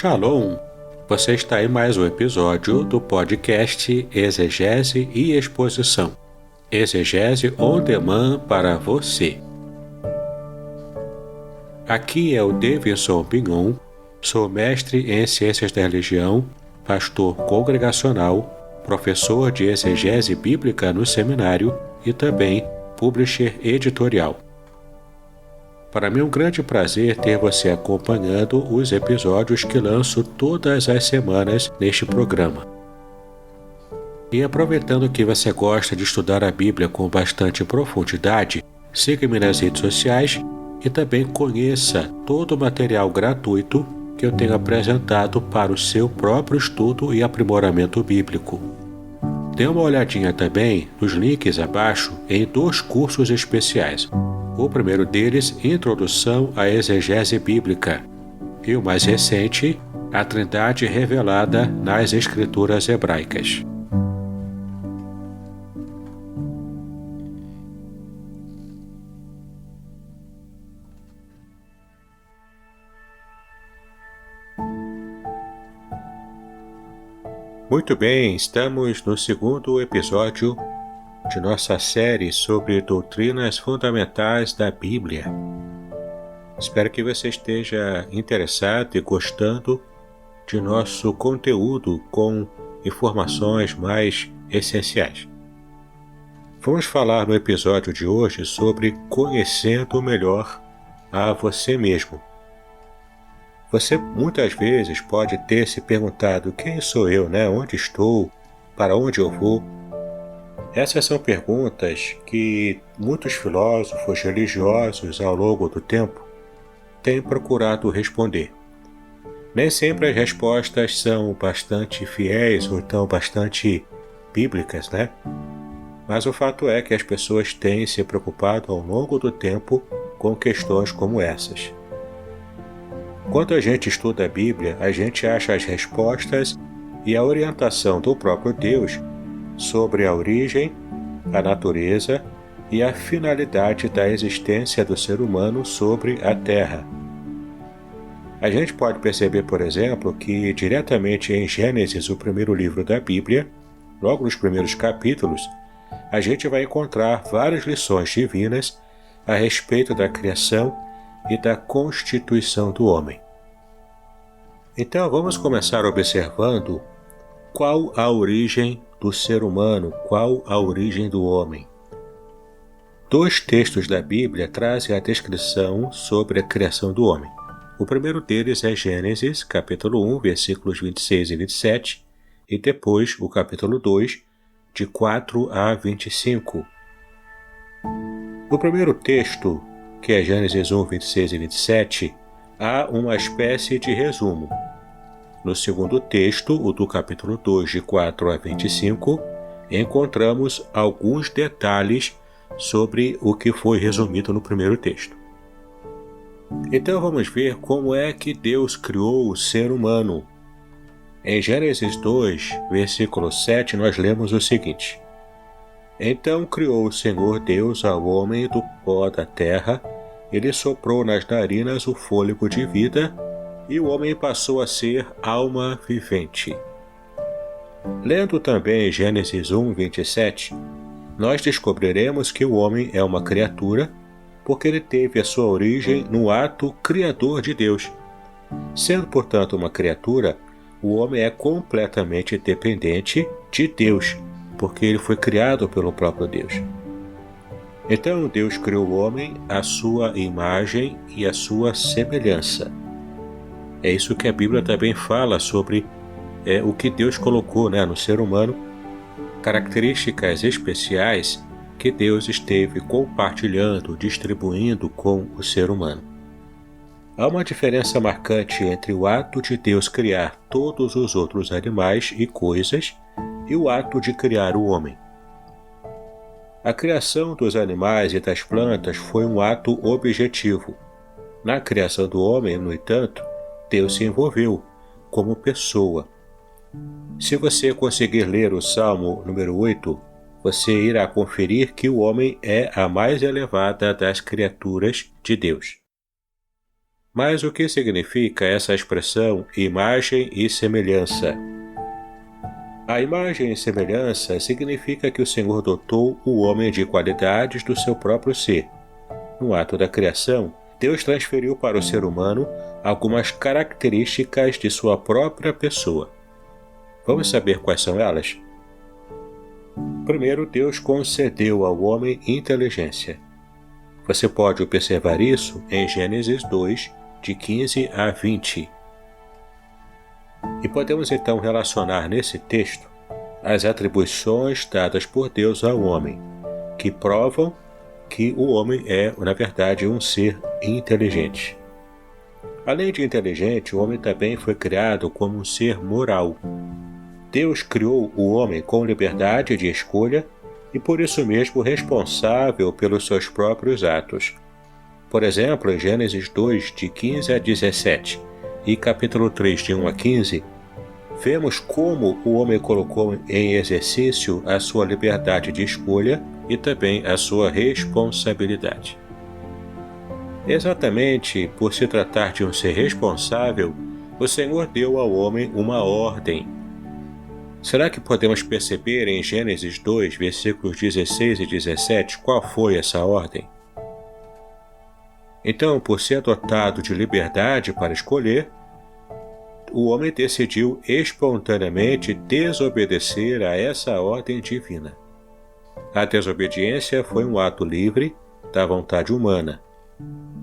Shalom! Você está em mais um episódio do podcast Exegese e Exposição. Exegese on demand para você. Aqui é o Davidson Pignon, sou mestre em Ciências da Religião, pastor congregacional, professor de exegese bíblica no seminário e também publisher editorial. Para mim é um grande prazer ter você acompanhando os episódios que lanço todas as semanas neste programa. E aproveitando que você gosta de estudar a Bíblia com bastante profundidade, siga-me nas redes sociais e também conheça todo o material gratuito que eu tenho apresentado para o seu próprio estudo e aprimoramento bíblico. Dê uma olhadinha também nos links abaixo em 2 cursos especiais. O primeiro deles, Introdução à Exegese Bíblica, e o mais recente, A Trindade Revelada nas Escrituras Hebraicas. Muito bem, estamos no segundo episódio de nossa série sobre doutrinas fundamentais da Bíblia. Espero que você esteja interessado e gostando de nosso conteúdo com informações mais essenciais. Vamos falar no episódio de hoje sobre conhecendo melhor a você mesmo. Você muitas vezes pode ter se perguntado: quem sou eu, né? Onde estou? Para onde eu vou? Essas são perguntas que muitos filósofos religiosos ao longo do tempo têm procurado responder. Nem sempre as respostas são bastante fiéis ou então bastante bíblicas, né? Mas o fato é que as pessoas têm se preocupado ao longo do tempo com questões como essas. Quando a gente estuda a Bíblia, a gente acha as respostas e a orientação do próprio Deus sobre a origem, a natureza e a finalidade da existência do ser humano sobre a Terra. A gente pode perceber, por exemplo, que diretamente em Gênesis, o primeiro livro da Bíblia, logo nos primeiros capítulos, a gente vai encontrar várias lições divinas a respeito da criação e da constituição do homem. Então vamos começar observando qual a origem do ser humano, qual a origem do homem. 2 textos da Bíblia trazem a descrição sobre a criação do homem. O primeiro deles é Gênesis, capítulo 1, versículos 26 e 27, e depois o capítulo 2, de 4 a 25. No primeiro texto, que é Gênesis 1, 26 e 27, há uma espécie de resumo. No segundo texto, o do capítulo 2, de 4 a 25, encontramos alguns detalhes sobre o que foi resumido no primeiro texto. Então vamos ver como é que Deus criou o ser humano. Em Gênesis 2, versículo 7, nós lemos o seguinte: Então criou o Senhor Deus ao homem do pó da terra, ele soprou nas narinas o fôlego de vida, e o homem passou a ser alma vivente. Lendo também Gênesis 1, 27, nós descobriremos que o homem é uma criatura, porque ele teve a sua origem no ato criador de Deus. Sendo, portanto, uma criatura, o homem é completamente dependente de Deus, porque ele foi criado pelo próprio Deus. Então Deus criou o homem à sua imagem e à sua semelhança. É isso que a Bíblia também fala sobre o que Deus colocou, no ser humano, características especiais que Deus esteve compartilhando, distribuindo com o ser humano. Há uma diferença marcante entre o ato de Deus criar todos os outros animais e coisas e o ato de criar o homem. A criação dos animais e das plantas foi um ato objetivo. Na criação do homem, no entanto, Deus se envolveu como pessoa. Se você conseguir ler o Salmo número 8, você irá conferir que o homem é a mais elevada das criaturas de Deus. Mas o que significa essa expressão imagem e semelhança? A imagem e semelhança significa que o Senhor dotou o homem de qualidades do seu próprio ser. No ato da criação, Deus transferiu para o ser humano algumas características de sua própria pessoa. Vamos saber quais são elas? Primeiro, Deus concedeu ao homem inteligência. Você pode observar isso em Gênesis 2, de 15 a 20. E podemos então relacionar nesse texto as atribuições dadas por Deus ao homem, que provam que o homem é, na verdade, um ser inteligente. Além de inteligente, o homem também foi criado como um ser moral. Deus criou o homem com liberdade de escolha e por isso mesmo responsável pelos seus próprios atos. Por exemplo, em Gênesis 2, de 15 a 17 e capítulo 3, de 1 a 15, vemos como o homem colocou em exercício a sua liberdade de escolha e também a sua responsabilidade. Exatamente por se tratar de um ser responsável, o Senhor deu ao homem uma ordem. Será que podemos perceber em Gênesis 2, versículos 16 e 17, qual foi essa ordem? Então, por ser dotado de liberdade para escolher, o homem decidiu espontaneamente desobedecer a essa ordem divina. A desobediência foi um ato livre da vontade humana,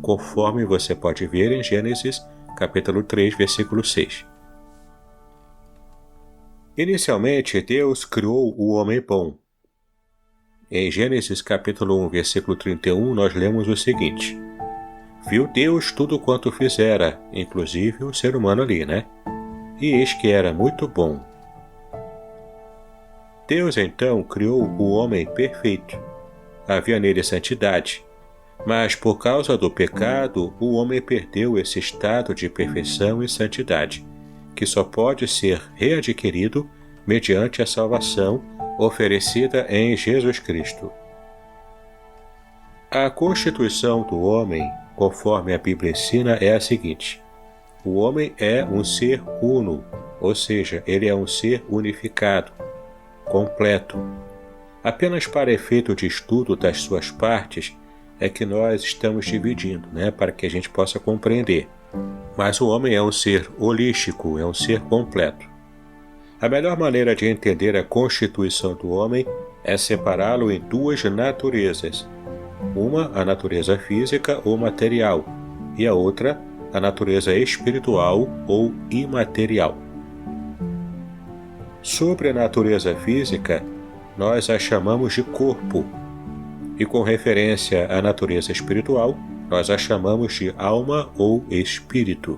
conforme você pode ver em Gênesis, capítulo 3, versículo 6. Inicialmente, Deus criou o homem bom. Em Gênesis, capítulo 1, versículo 31, nós lemos o seguinte: Viu Deus tudo quanto fizera, inclusive o ser humano ali, né? E eis que era muito bom. Deus então criou o homem perfeito. Havia nele santidade. Mas por causa do pecado, o homem perdeu esse estado de perfeição e santidade, que só pode ser readquirido mediante a salvação oferecida em Jesus Cristo. A constituição do homem, conforme a Bíblia ensina, é a seguinte: o homem é um ser uno, ou seja, ele é um ser unificado, completo. Apenas para efeito de estudo das suas partes é que nós estamos dividindo, para que a gente possa compreender. Mas o homem é um ser holístico, é um ser completo. A melhor maneira de entender a constituição do homem é separá-lo em duas naturezas. Uma, a natureza física ou material, e a outra, a natureza espiritual ou imaterial. Sobre a natureza física, nós a chamamos de corpo, e com referência à natureza espiritual, nós a chamamos de alma ou espírito.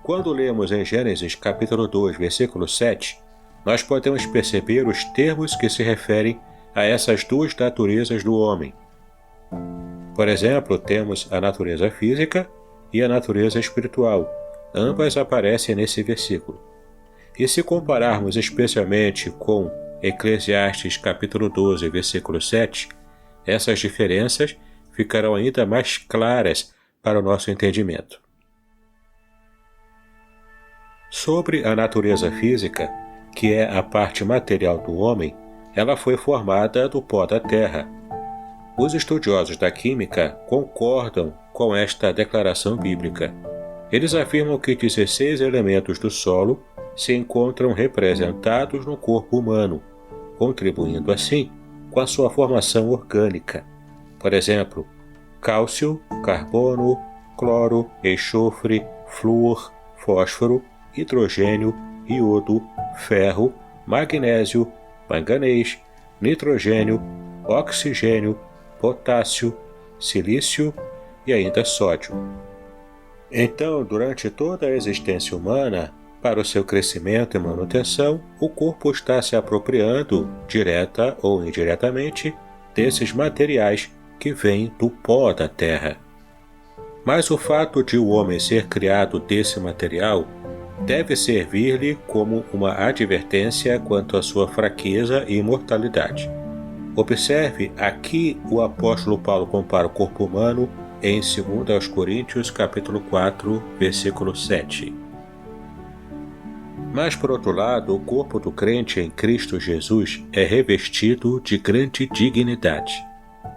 Quando lemos em Gênesis capítulo 2, versículo 7, nós podemos perceber os termos que se referem a essas duas naturezas do homem. Por exemplo, temos a natureza física e a natureza espiritual. Ambas aparecem nesse versículo. E se compararmos especialmente com Eclesiastes capítulo 12, versículo 7, essas diferenças ficarão ainda mais claras para o nosso entendimento. Sobre a natureza física, que é a parte material do homem, ela foi formada do pó da terra. Os estudiosos da química concordam com esta declaração bíblica. Eles afirmam que 16 elementos do solo se encontram representados no corpo humano, contribuindo assim com a sua formação orgânica. Por exemplo, cálcio, carbono, cloro, enxofre, flúor, fósforo, hidrogênio, iodo, ferro, magnésio, manganês, nitrogênio, oxigênio, potássio, silício e ainda sódio. Então, durante toda a existência humana, para o seu crescimento e manutenção, o corpo está se apropriando, direta ou indiretamente, desses materiais que vêm do pó da terra. Mas o fato de o homem ser criado desse material deve servir-lhe como uma advertência quanto à sua fraqueza e mortalidade. Observe, aqui o apóstolo Paulo compara o corpo humano em 2 Coríntios capítulo 4, versículo 7. Mas, por outro lado, o corpo do crente em Cristo Jesus é revestido de grande dignidade.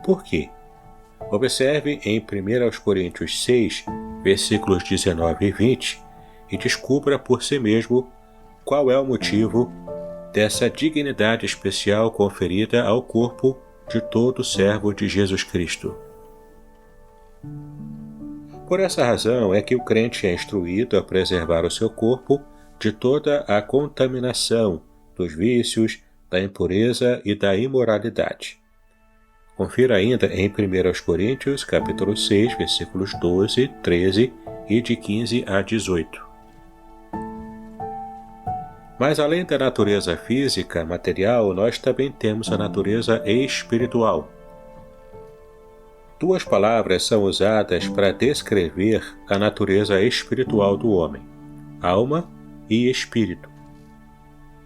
Por quê? Observe em 1 Coríntios 6, versículos 19 e 20, e descubra por si mesmo qual é o motivo dessa dignidade especial conferida ao corpo de todo servo de Jesus Cristo. Por essa razão é que o crente é instruído a preservar o seu corpo de toda a contaminação, dos vícios, da impureza e da imoralidade. Confira ainda em 1 Coríntios, capítulo 6, versículos 12, 13 e de 15 a 18. Mas além da natureza física, material, nós também temos a natureza espiritual. Duas palavras são usadas para descrever a natureza espiritual do homem: alma e espírito.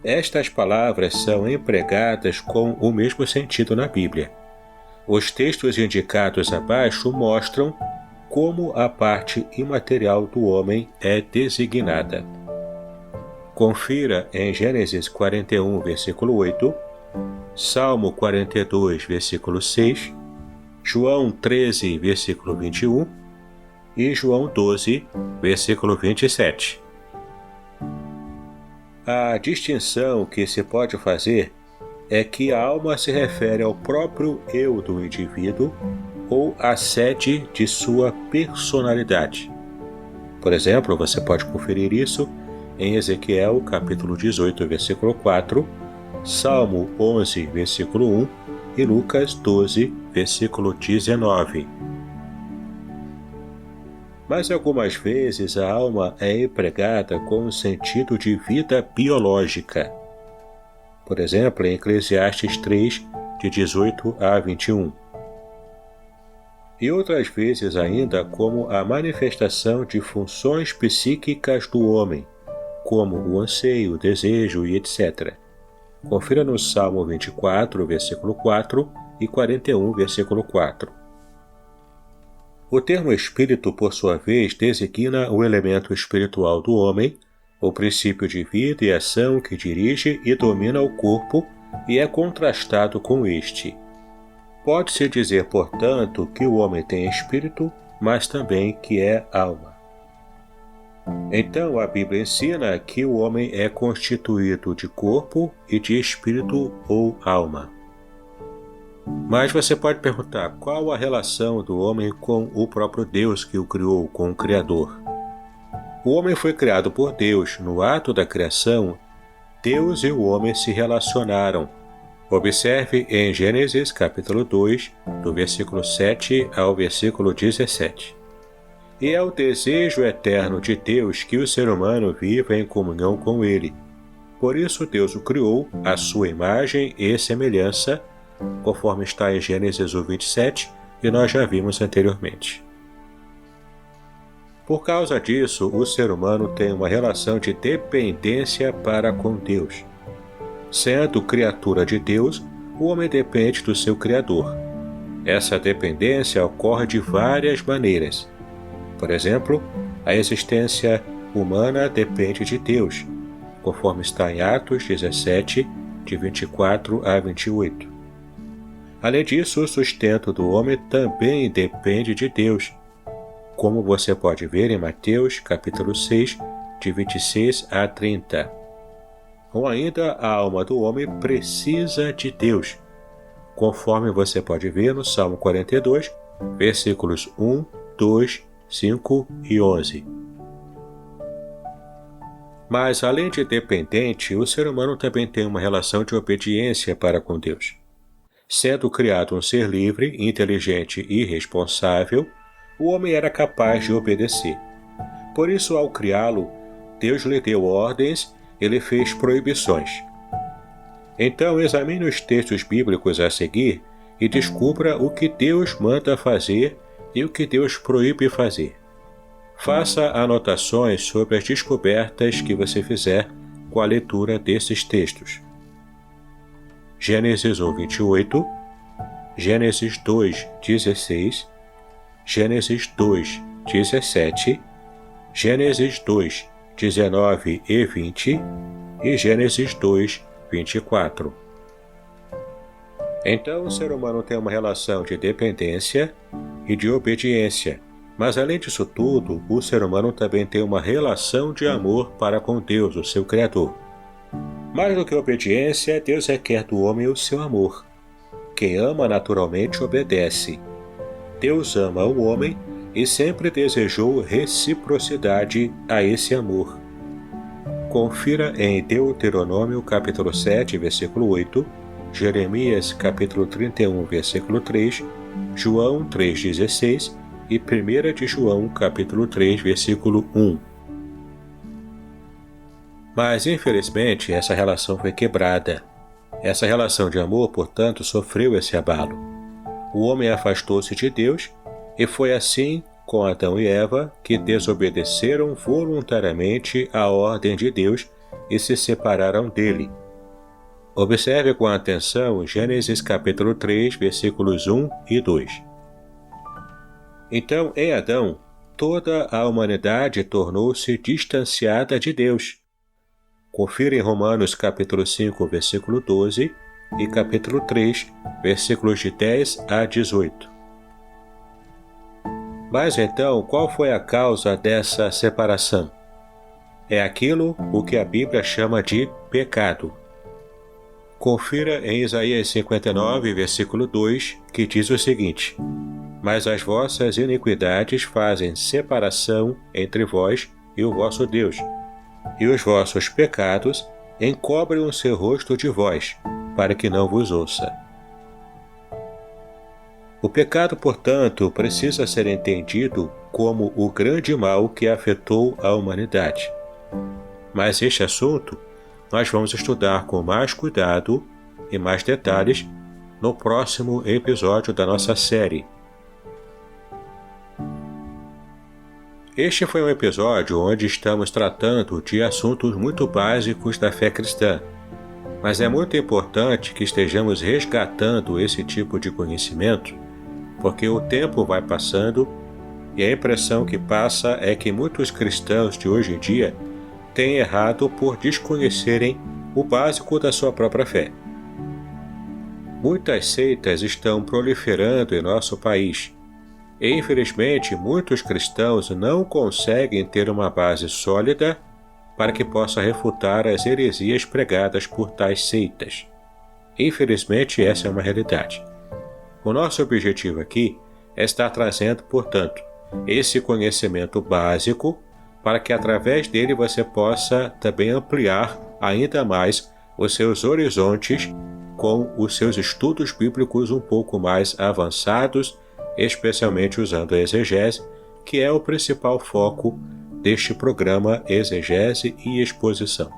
Estas palavras são empregadas com o mesmo sentido na Bíblia. Os textos indicados abaixo mostram como a parte imaterial do homem é designada. Confira em Gênesis 41, versículo 8, Salmo 42, versículo 6, João 13, versículo 21 e João 12, versículo 27. A distinção que se pode fazer é que a alma se refere ao próprio eu do indivíduo ou à sede de sua personalidade. Por exemplo, você pode conferir isso em Ezequiel capítulo 18, versículo 4, Salmo 11, versículo 1 e Lucas 12, versículo 19. Mas algumas vezes a alma é empregada com o sentido de vida biológica. Por exemplo, em Eclesiastes 3, de 18 a 21. E outras vezes ainda como a manifestação de funções psíquicas do homem, como o anseio, o desejo e etc. Confira no Salmo 24, versículo 4 e 41, versículo 4. O termo espírito, por sua vez, designa o elemento espiritual do homem, o princípio de vida e ação que dirige e domina o corpo e é contrastado com este. Pode-se dizer, portanto, que o homem tem espírito, mas também que é alma. Então, a Bíblia ensina que o homem é constituído de corpo e de espírito ou alma. Mas você pode perguntar, qual a relação do homem com o próprio Deus que o criou, com o Criador? O homem foi criado por Deus. No ato da criação, Deus e o homem se relacionaram. Observe em Gênesis capítulo 2, do versículo 7 ao versículo 17. E é o desejo eterno de Deus que o ser humano viva em comunhão com Ele. Por isso Deus o criou à sua imagem e semelhança, conforme está em Gênesis 1:27, e nós já vimos anteriormente. Por causa disso, o ser humano tem uma relação de dependência para com Deus. Sendo criatura de Deus, o homem depende do seu Criador. Essa dependência ocorre de várias maneiras. Por exemplo, a existência humana depende de Deus, conforme está em Atos 17, de 24 a 28. Além disso, o sustento do homem também depende de Deus, como você pode ver em Mateus capítulo 6, de 26 a 30. Ou ainda, a alma do homem precisa de Deus, conforme você pode ver no Salmo 42, versículos 1, 2, 5 e 11. Mas, além de dependente, o ser humano também tem uma relação de obediência para com Deus. Sendo criado um ser livre, inteligente e responsável, o homem era capaz de obedecer. Por isso, ao criá-lo, Deus lhe deu ordens e lhe fez proibições. Então, examine os textos bíblicos a seguir e descubra o que Deus manda fazer e o que Deus proíbe fazer. Faça anotações sobre as descobertas que você fizer com a leitura desses textos. Gênesis 1:28, Gênesis 2:16, Gênesis 2, 17, Gênesis 2, 19 e 20 e Gênesis 2, 24. Então o ser humano tem uma relação de dependência e de obediência, mas além disso tudo, o ser humano também tem uma relação de amor para com Deus, o seu Criador. Mais do que obediência, Deus requer do homem o seu amor. Quem ama naturalmente obedece. Deus ama o homem e sempre desejou reciprocidade a esse amor. Confira em Deuteronômio capítulo 7, versículo 8, Jeremias capítulo 31, versículo 3, João 3,16 e 1 de João capítulo 3, versículo 1. Mas, infelizmente, essa relação foi quebrada. Essa relação de amor, portanto, sofreu esse abalo. O homem afastou-se de Deus e foi assim com Adão e Eva que desobedeceram voluntariamente a ordem de Deus e se separaram dele. Observe com atenção Gênesis capítulo 3, versículos 1 e 2. Então, em Adão, toda a humanidade tornou-se distanciada de Deus. Confira em Romanos capítulo 5, versículo 12 e capítulo 3, versículos de 10 a 18. Mas então, qual foi a causa dessa separação? É aquilo o que a Bíblia chama de pecado. Confira em Isaías 59, versículo 2, que diz o seguinte: Mas as vossas iniquidades fazem separação entre vós e o vosso Deus, e os vossos pecados encobrem o seu rosto de vós, para que não vos ouça. O pecado, portanto, precisa ser entendido como o grande mal que afetou a humanidade. Mas este assunto nós vamos estudar com mais cuidado e mais detalhes no próximo episódio da nossa série. Este foi um episódio onde estamos tratando de assuntos muito básicos da fé cristã, mas é muito importante que estejamos resgatando esse tipo de conhecimento, porque o tempo vai passando e a impressão que passa é que muitos cristãos de hoje em dia têm errado por desconhecerem o básico da sua própria fé. Muitas seitas estão proliferando em nosso país. E, infelizmente, muitos cristãos não conseguem ter uma base sólida para que possa refutar as heresias pregadas por tais seitas. Infelizmente, essa é uma realidade. O nosso objetivo aqui é estar trazendo, portanto, esse conhecimento básico para que através dele você possa também ampliar ainda mais os seus horizontes com os seus estudos bíblicos um pouco mais avançados, especialmente usando a exegese, que é o principal foco deste programa Exegese e Exposição.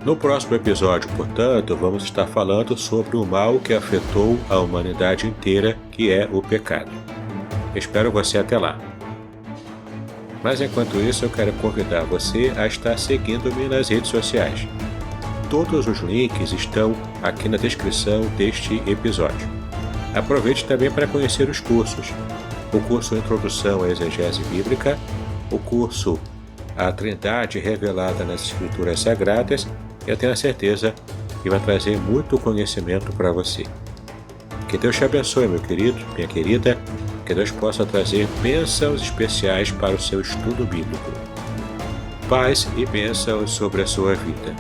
No próximo episódio, portanto, vamos estar falando sobre o mal que afetou a humanidade inteira, que é o pecado. Espero você até lá. Mas enquanto isso, eu quero convidar você a estar seguindo-me nas redes sociais. Todos os links estão aqui na descrição deste episódio. Aproveite também para conhecer os cursos. O curso Introdução à Exegese Bíblica, o curso A Trindade Revelada nas Escrituras Sagradas. Eu tenho a certeza que vai trazer muito conhecimento para você. Que Deus te abençoe, meu querido, minha querida. Que Deus possa trazer bênçãos especiais para o seu estudo bíblico. Paz e bênçãos sobre a sua vida.